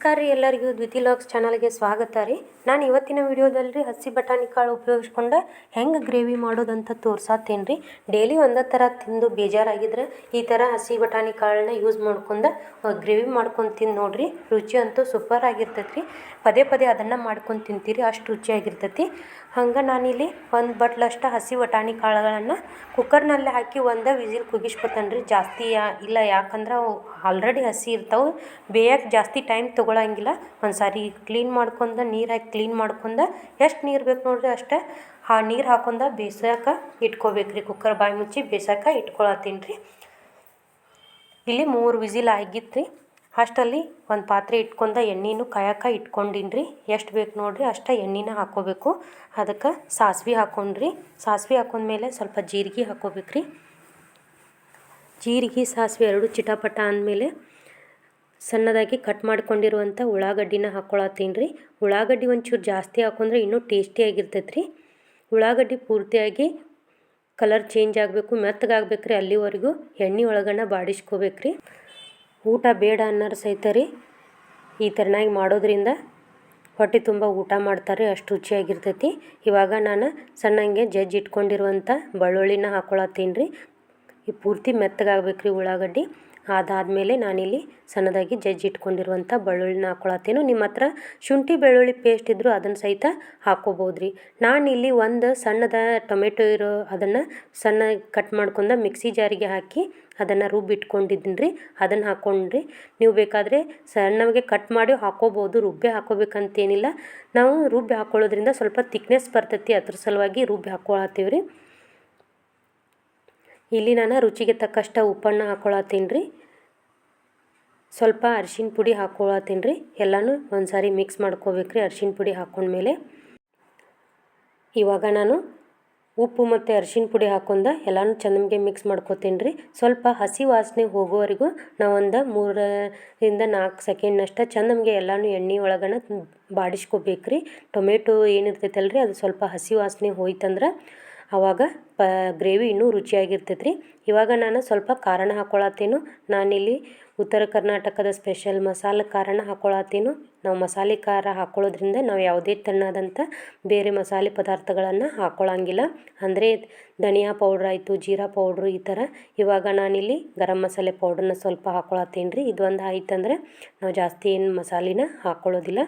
ನಮಸ್ಕಾರ ರೀ ಎಲ್ಲರಿಗೂ ದ್ವಿತಿ ಲಾಗ್ಸ್ ಚಾನಲ್ಗೆ ಸ್ವಾಗತ ರೀ. ನಾನು ಇವತ್ತಿನ ವಿಡಿಯೋದಲ್ಲಿ ಹಸಿ ಬಟಾಣಿ ಕಾಳು ಉಪಯೋಗಿಸ್ಕೊಂಡು ಹೆಂಗೆ ಗ್ರೇವಿ ಮಾಡೋದಂತ ತೋರ್ಸಾತ್ತೇನೆ ರೀ. ಡೈಲಿ ಒಂದೇ ಥರ ತಿಂದು ಬೇಜಾರಾಗಿದ್ರೆ ಈ ಥರ ಹಸಿ ಬಟಾಣಿ ಕಾಳನ್ನ ಯೂಸ್ ಮಾಡ್ಕೊಂಡು ಗ್ರೇವಿ ಮಾಡ್ಕೊಂಡು ತಿಂದು ನೋಡಿರಿ. ರುಚಿ ಅಂತೂ ಸೂಪರ್ ಆಗಿರ್ತೈತೆ ರೀ. ಪದೇ ಪದೇ ಅದನ್ನು ಮಾಡ್ಕೊಂಡು ತಿಂತೀರಿ, ಅಷ್ಟು ರುಚಿಯಾಗಿರ್ತೈತಿ. ಹಂಗೆ ನಾನಿಲ್ಲಿ ಒಂದು ಬಟ್ಲಷ್ಟು ಹಸಿ ಬಟಾಣಿ ಕಾಳುಗಳನ್ನು ಕುಕ್ಕರ್ನಲ್ಲೇ ಹಾಕಿ ಒಂದು ವಿಸಿಲ್ ಕುಗಿಸ್ಕೊತಾನೆ ರೀ. ಜಾಸ್ತಿ ಇಲ್ಲ, ಯಾಕಂದ್ರೆ ಅವು ಆಲ್ರೆಡಿ ಹಸಿ ಇರ್ತಾವೆ, ಬೇಯಕ್ಕೆ ಜಾಸ್ತಿ ಟೈಮ್ ತೊಗೊಳಂಗಿಲ್ಲ. ಒಂದು ಸಾರಿ ಕ್ಲೀನ್ ಮಾಡ್ಕೊಂಡು ನೀರು ಹಾಕಿ ಕ್ಲೀನ್ ಮಾಡ್ಕೊಂಡು ಎಷ್ಟು ನೀರು ಬೇಕು ನೋಡಿರಿ ಅಷ್ಟೇ ನೀರು ಹಾಕೊಂಡು ಬೇಯಿಸೋಕೆ ಇಟ್ಕೋಬೇಕು ರೀ. ಕುಕ್ಕರ್ ಬಾಯಿ ಮುಚ್ಚಿ ಬೇಯಿಸೋಕೆ ಇಟ್ಕೊಳತ್ತೀನಿ ರೀ. ಇಲ್ಲಿ 3 ವಿಸಿಲ್ ಆಗಿತ್ತು ರೀ. ಅಷ್ಟಲ್ಲಿ ಒಂದು ಪಾತ್ರೆ ಇಟ್ಕೊಂಡು ಎಣ್ಣೆನೂ ಕಾಯಕ್ಕೆ ಇಟ್ಕೊಂಡಿನಿ ರೀ. ಎಷ್ಟು ಬೇಕು ನೋಡಿರಿ ಅಷ್ಟೇ ಎಣ್ಣೆನ ಹಾಕ್ಕೋಬೇಕು. ಅದಕ್ಕೆ ಸಾಸಿವೆ ಹಾಕ್ಕೊಂಡ್ರಿ. ಸಾಸಿವೆ ಹಾಕೊಂಡ್ಮೇಲೆ ಸ್ವಲ್ಪ ಜೀರಿಗೆ ಹಾಕ್ಕೋಬೇಕು ರೀ. ಜೀರಿಗೆ ಸಾಸಿವೆ ಎರಡು ಚಿಟಪಟ ಅಂದಮೇಲೆ ಸಣ್ಣದಾಗಿ ಕಟ್ ಮಾಡ್ಕೊಂಡಿರುವಂಥ ಉಳ್ಳಾಗಡ್ಡಿನ ಹಾಕ್ಕೊಳತ್ತೀನಿ ರೀ. ಉಳ್ಳಾಗಡ್ಡಿ ಒಂಚೂರು ಜಾಸ್ತಿ ಹಾಕೊಂಡ್ರೆ ಇನ್ನೂ ಟೇಸ್ಟಿಯಾಗಿರ್ತೈತೆ ರೀ. ಉಳ್ಳಾಗಡ್ಡಿ ಪೂರ್ತಿಯಾಗಿ ಕಲರ್ ಚೇಂಜ್ ಆಗಬೇಕು, ಮೆತ್ತಗಾಗಬೇಕು ರೀ. ಅಲ್ಲಿವರೆಗೂ ಎಣ್ಣೆ ಒಳಗನ್ನ ಬಾಡಿಸ್ಕೋಬೇಕು ರೀ. ಊಟ ಬೇಡ ಅನ್ನೋರು ಸಹಿತ ರೀ ಈ ಥರನಾಗಿ ಮಾಡೋದ್ರಿಂದ ಹೊಟ್ಟೆ ತುಂಬ ಊಟ ಮಾಡ್ತಾರೆ, ಅಷ್ಟು ರುಚಿಯಾಗಿರ್ತೈತಿ. ಇವಾಗ ನಾನು ಸಣ್ಣಂಗೆ ಜಜ್ಜಿ ಇಟ್ಕೊಂಡಿರುವಂಥ ಬೆಳ್ಳುಳ್ಳಿನ ಹಾಕ್ಕೊಳತ್ತೀನಿ ರೀ. ಈ ಪೂರ್ತಿ ಮೆತ್ತಗಾಗಬೇಕು ರೀ ಉಳ್ಳಾಗಡ್ಡಿ. ಅದಾದಮೇಲೆ ನಾನಿಲ್ಲಿ ಸಣ್ಣದಾಗಿ ಜಜ್ಜಿ ಇಟ್ಕೊಂಡಿರುವಂಥ ಬೆಳ್ಳುಳ್ಳಿನ ಹಾಕ್ಕೊಳತ್ತೇನು. ನಿಮ್ಮ ಹತ್ರ ಶುಂಠಿ ಬೆಳ್ಳುಳ್ಳಿ ಪೇಸ್ಟ್ ಇದ್ದರೂ ಅದನ್ನು ಸಹಿತ ಹಾಕ್ಕೋಬೋದು ರೀ. ನಾನಿಲ್ಲಿ ಒಂದು ಸಣ್ಣದ ಟೊಮೆಟೊ ಇರೋ ಅದನ್ನು ಸಣ್ಣ ಕಟ್ ಮಾಡ್ಕೊಂಡು ಮಿಕ್ಸಿ ಜಾರಿಗೆ ಹಾಕಿ ಅದನ್ನು ರುಬ್ಬಿಟ್ಕೊಂಡಿದ್ದೀನಿ ರೀ. ಅದನ್ನು ಹಾಕ್ಕೊಂಡ್ರಿ. ನೀವು ಬೇಕಾದರೆ ಸಣ್ಣಗೆ ಕಟ್ ಮಾಡಿ ಹಾಕ್ಕೋಬೋದು, ರುಬ್ಬಿ ಹಾಕ್ಕೋಬೇಕಂತೇನಿಲ್ಲ. ನಾವು ರುಬ್ಬಿ ಹಾಕ್ಕೊಳ್ಳೋದ್ರಿಂದ ಸ್ವಲ್ಪ ತಿಕ್ನೆಸ್ ಬರ್ತೈತಿ, ಅದ್ರ ಸಲುವಾಗಿ ರುಬ್ಬಿ ಹಾಕ್ಕೊಳತ್ತೀವಿ ರೀ. ಇಲ್ಲಿ ನಾನು ರುಚಿಗೆ ತಕ್ಕಷ್ಟು ಉಪ್ಪನ್ನು ಹಾಕ್ಕೊಳತ್ತೀನಿ ರೀ. ಸ್ವಲ್ಪ ಅರಿಶಿನ ಪುಡಿ ಹಾಕ್ಕೊಳತ್ತೀನಿ ರೀ. ಎಲ್ಲನೂ ಒಂದು ಸಾರಿ ಮಿಕ್ಸ್ ಮಾಡ್ಕೋಬೇಕು ರೀ. ಅರಿಶಿನ ಪುಡಿ ಹಾಕ್ಕೊಂಡ್ಮೇಲೆ ಇವಾಗ ನಾನು ಉಪ್ಪು ಮತ್ತು ಅರಿಶಿನ ಪುಡಿ ಹಾಕ್ಕೊಂಡು ಎಲ್ಲನೂ ಚೆನ್ನಾಗಿ ಮಿಕ್ಸ್ ಮಾಡ್ಕೋತೀನಿ ರೀ. ಸ್ವಲ್ಪ ಹಸಿ ವಾಸನೆ ಹೋಗೋವರೆಗೂ ನಾವೊಂದು 3-4 ಸೆಕೆಂಡ್ನಷ್ಟು ಚೆನ್ನಾಗಿ ಎಲ್ಲನೂ ಎಣ್ಣೆ ಒಳಗನ ಬಾಡಿಸ್ಕೋಬೇಕು ರೀ. ಟೊಮೆಟೊ ಏನಿರ್ತೈತಲ್ಲ ರೀ ಅದು ಸ್ವಲ್ಪ ಹಸಿ ವಾಸನೆ ಹೋಯ್ತಂದ್ರೆ ಆವಾಗ ಗ್ರೇವಿ ಇನ್ನೂ ರುಚಿಯಾಗಿರ್ತೈತೆ ರೀ. ಇವಾಗ ನಾನು ಸ್ವಲ್ಪ ಖಾರನ ಹಾಕ್ಕೊಳತ್ತೇನು. ನಾನಿಲ್ಲಿ ಉತ್ತರ ಕರ್ನಾಟಕದ ಸ್ಪೆಷಲ್ ಮಸಾಲೆ ಖಾರನ ಹಾಕ್ಕೊಳತ್ತೇನು. ನಾವು ಮಸಾಲೆ ಖಾರ ಹಾಕ್ಕೊಳ್ಳೋದ್ರಿಂದ ನಾವು ಯಾವುದೇ ತಣ್ಣಾದಂಥ ಬೇರೆ ಮಸಾಲೆ ಪದಾರ್ಥಗಳನ್ನು ಹಾಕ್ಕೊಳ್ಳಂಗಿಲ್ಲ. ಅಂದರೆ ಧನಿಯಾ ಪೌಡ್ರ್ ಆಯಿತು, ಜೀರಾ ಪೌಡ್ರು ಈ ಥರ. ಇವಾಗ ನಾನಿಲ್ಲಿ ಗರಂ ಮಸಾಲೆ ಪೌಡ್ರನ್ನ ಸ್ವಲ್ಪ ಹಾಕ್ಕೊಳತ್ತೇನೆ ರೀ. ಇದೊಂದು ಆಯ್ತಂದರೆ ನಾವು ಜಾಸ್ತಿ ಏನು ಮಸಾಲೆನ ಹಾಕ್ಕೊಳ್ಳೋದಿಲ್ಲ.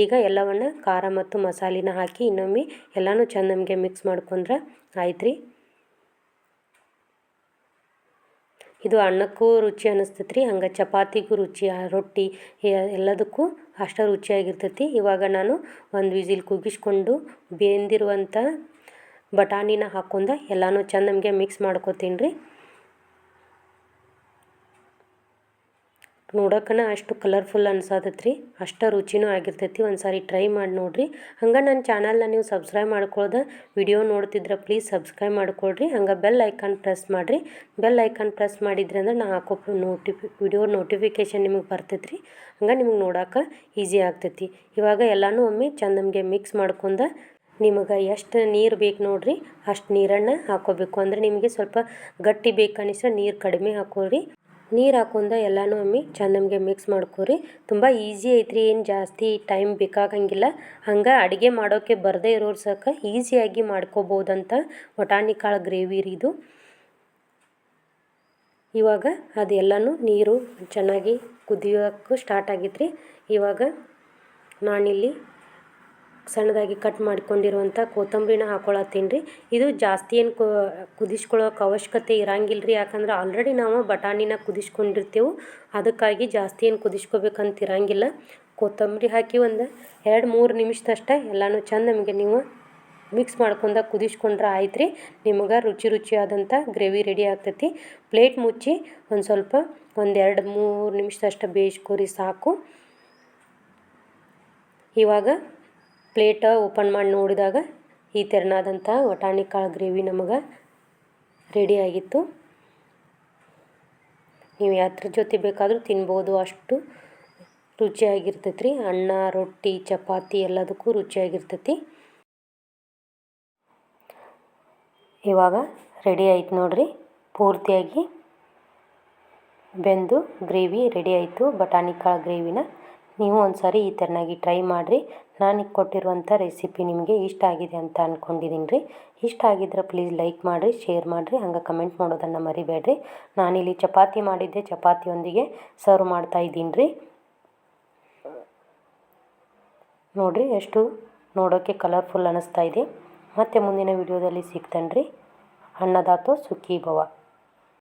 ಈಗ ಎಲ್ಲವನ್ನು ಖಾರ ಮತ್ತು ಮಸಾಲೆನ ಹಾಕಿ ಇನ್ನೊಮ್ಮೆ ಎಲ್ಲನೂ ಚೆನ್ನಾಗಿ ಮಿಕ್ಸ್ ಮಾಡ್ಕೊಂಡ್ರೆ ಆಯ್ತು ರೀ. ಇದು ಅನ್ನಕ್ಕೂ ರುಚಿ ಅನ್ನಿಸ್ತೈತೆ ರೀ, ಹಂಗೆ ಚಪಾತಿಗೂ ರುಚಿ, ರೊಟ್ಟಿ ಎಲ್ಲದಕ್ಕೂ ಅಷ್ಟು ರುಚಿಯಾಗಿರ್ತೈತಿ. ಇವಾಗ ನಾನು ಒಂದು ವಿಸಿಲ್ ಕುಗ್ಗಿಸ್ಕೊಂಡು ಬೆಂದಿರುವಂಥ ಬಟಾಣಿನ ಹಾಕ್ಕೊಂಡು ಎಲ್ಲನೂ ಚೆನ್ನಾಗಿ ಮಿಕ್ಸ್ ಮಾಡ್ಕೋತೀನಿ ರೀ. ನೋಡೋಕ್ಕನ ಅಷ್ಟು ಕಲರ್ಫುಲ್ ಅನ್ಸತೈತೆ ರೀ, ಅಷ್ಟು ರುಚಿನೂ ಆಗಿರ್ತೈತಿ. ಒಂದು ಸಾರಿ ಟ್ರೈ ಮಾಡಿ ನೋಡಿರಿ. ಹಂಗೆ ನನ್ನ ಚಾನಲ್ನ ನೀವು ಸಬ್ಸ್ಕ್ರೈಬ್ ಮಾಡ್ಕೊಳ್ಳೋದು ವಿಡಿಯೋ ನೋಡ್ತಿದ್ರೆ ಪ್ಲೀಸ್ ಸಬ್ಸ್ಕ್ರೈಬ್ ಮಾಡ್ಕೊಳ್ರಿ. ಹಂಗೆ ಬೆಲ್ ಐಕಾನ್ ಪ್ರೆಸ್ ಮಾಡಿರಿ. ಬೆಲ್ ಐಕಾನ್ ಪ್ರೆಸ್ ಮಾಡಿದ್ರಿ ಅಂದ್ರೆ ನಾ ಹಾಕೋ ವಿಡಿಯೋ ನೋಟಿಫಿಕೇಷನ್ ನಿಮಗೆ ಬರ್ತೈತೆ ರೀ. ಹಂಗೆ ನಿಮಗೆ ನೋಡೋಕೆ ಈಸಿ ಆಗ್ತೈತಿ. ಇವಾಗ ಎಲ್ಲನೂ ಒಮ್ಮೆ ಚೆನ್ನಾಗಿ ಮಿಕ್ಸ್ ಮಾಡ್ಕೊಂಡು ನಿಮಗೆ ಎಷ್ಟು ನೀರು ಬೇಕು ನೋಡಿರಿ ಅಷ್ಟು ನೀರನ್ನು ಹಾಕ್ಕೋಬೇಕು. ಅಂದರೆ ನಿಮಗೆ ಸ್ವಲ್ಪ ಗಟ್ಟಿ ಬೇಕನ್ನಿಸ್ರೆ ನೀರು ಕಡಿಮೆ ಹಾಕೋರಿ. ನೀರು ಹಾಕೊಂಡು ಎಲ್ಲನೂ ಒಮ್ಮೆ ಚೆನ್ನಾಗಿ ಮಿಕ್ಸ್ ಮಾಡ್ಕೊರಿ. ತುಂಬ ಈಸಿ ಐತ್ರಿ, ಏನು ಜಾಸ್ತಿ ಟೈಮ್ ಬೇಕಾಗಂಗಿಲ್ಲ. ಹಂಗೆ ಅಡುಗೆ ಮಾಡೋಕ್ಕೆ ಬರದೇ ಇರೋರು ಸಾಕು ಈಸಿಯಾಗಿ ಮಾಡ್ಕೋಬೋದಂತ ಬಟಾಣಿ ಕಾಳು ಗ್ರೇವಿ ರೀ ಇದು. ಇವಾಗ ಅದೆಲ್ಲನೂ ನೀರು ಚೆನ್ನಾಗಿ ಕುದಿಯೋಕ್ಕೂ ಸ್ಟಾರ್ಟ್ ಆಗೈತೆ ರೀ. ಇವಾಗ ನಾನಿಲ್ಲಿ ಸಣ್ಣದಾಗಿ ಕಟ್ ಮಾಡ್ಕೊಂಡಿರುವಂಥ ಕೊತ್ತಂಬರಿನ ಹಾಕ್ಕೊಳತ್ತೀನಿ ರೀ. ಇದು ಜಾಸ್ತಿ ಏನು ಕುದಿಸ್ಕೊಳ್ಳೋಕೆ ಅವಶ್ಯಕತೆ ಇರಂಗಿಲ್ಲ ರೀ, ಯಾಕಂದ್ರೆ ಆಲ್ರೆಡಿ ನಾವು ಬಟಾಣಿನ ಕುದಿಸ್ಕೊಂಡಿರ್ತೇವೆ. ಅದಕ್ಕಾಗಿ ಜಾಸ್ತಿ ಏನು ಕುದಿಸ್ಕೋಬೇಕಂತ ಇರಂಗಿಲ್ಲ. ಕೊತ್ತಂಬರಿ ಹಾಕಿ ಒಂದು 2-3 ನಿಮಿಷದಷ್ಟೇ ಎಲ್ಲನೂ ಚೆನ್ನಾಗಿ ನೀವು ಮಿಕ್ಸ್ ಮಾಡ್ಕೊಂಡು ಕುದಿಸ್ಕೊಂಡ್ರೆ ಆಯ್ತು ರೀ. ನಿಮಗೆ ರುಚಿಯಾದಂಥ ಗ್ರೇವಿ ರೆಡಿ ಆಗ್ತೈತಿ. ಪ್ಲೇಟ್ ಮುಚ್ಚಿ ಒಂದು ಸ್ವಲ್ಪ 2-3 ನಿಮಿಷದಷ್ಟು ಬೇಯಿಸ್ಕೊರಿ ಸಾಕು. ಇವಾಗ ಪ್ಲೇಟ ಓಪನ್ ಮಾಡಿ ನೋಡಿದಾಗ ಈ ತೆರನಾದಂಥ ಬಟಾಣಿ ಕಾಳು ಗ್ರೇವಿ ನಮಗೆ ರೆಡಿಯಾಗಿತ್ತು. ನೀವು ಯಾತ್ರ ಜೊತೆ ಬೇಕಾದರೂ ತಿನ್ಬೋದು, ಅಷ್ಟು ರುಚಿಯಾಗಿರ್ತೈತೆ ರೀ. ಅನ್ನ, ರೊಟ್ಟಿ, ಚಪಾತಿ ಎಲ್ಲದಕ್ಕೂ ರುಚಿಯಾಗಿರ್ತೈತಿ. ಇವಾಗ ರೆಡಿ ಆಯ್ತು ನೋಡಿರಿ, ಪೂರ್ತಿಯಾಗಿ ಬೆಂದು ಗ್ರೇವಿ ರೆಡಿ ಆಯಿತು. ಬಟಾಣಿ ಕಾಳು ಗ್ರೇವಿನ ನೀವು ಒಂದು ಸಾರಿ ಈ ಥರನಾಗಿ ಟ್ರೈ ಮಾಡಿರಿ. ನಾನೀಗ ಕೊಟ್ಟಿರುವಂಥ ರೆಸಿಪಿ ನಿಮಗೆ ಇಷ್ಟ ಆಗಿದೆ ಅಂತ ಅಂದ್ಕೊಂಡಿದ್ದೀನಿ ರೀ. ಇಷ್ಟ ಆಗಿದ್ರೆ ಪ್ಲೀಸ್ ಲೈಕ್ ಮಾಡಿರಿ, ಶೇರ್ ಮಾಡಿರಿ, ಹಂಗೆ ಕಮೆಂಟ್ ಮಾಡೋದನ್ನು ಮರಿಬೇಡ್ರಿ. ನಾನಿಲ್ಲಿ ಚಪಾತಿ ಮಾಡಿದ್ದೆ, ಚಪಾತಿಯೊಂದಿಗೆ ಸರ್ವ್ ಮಾಡ್ತಾಯಿದ್ದೀನಿ ರೀ. ನೋಡಿರಿ ಎಷ್ಟು ನೋಡೋಕ್ಕೆ ಕಲರ್ಫುಲ್ ಅನ್ನಿಸ್ತಾ ಇದೆ. ಮತ್ತು ಮುಂದಿನ ವಿಡಿಯೋದಲ್ಲಿ ಸಿಗ್ತೇನೆ ರೀ. ಅನ್ನದಾತೋ ಸುಖೀ ಭವ.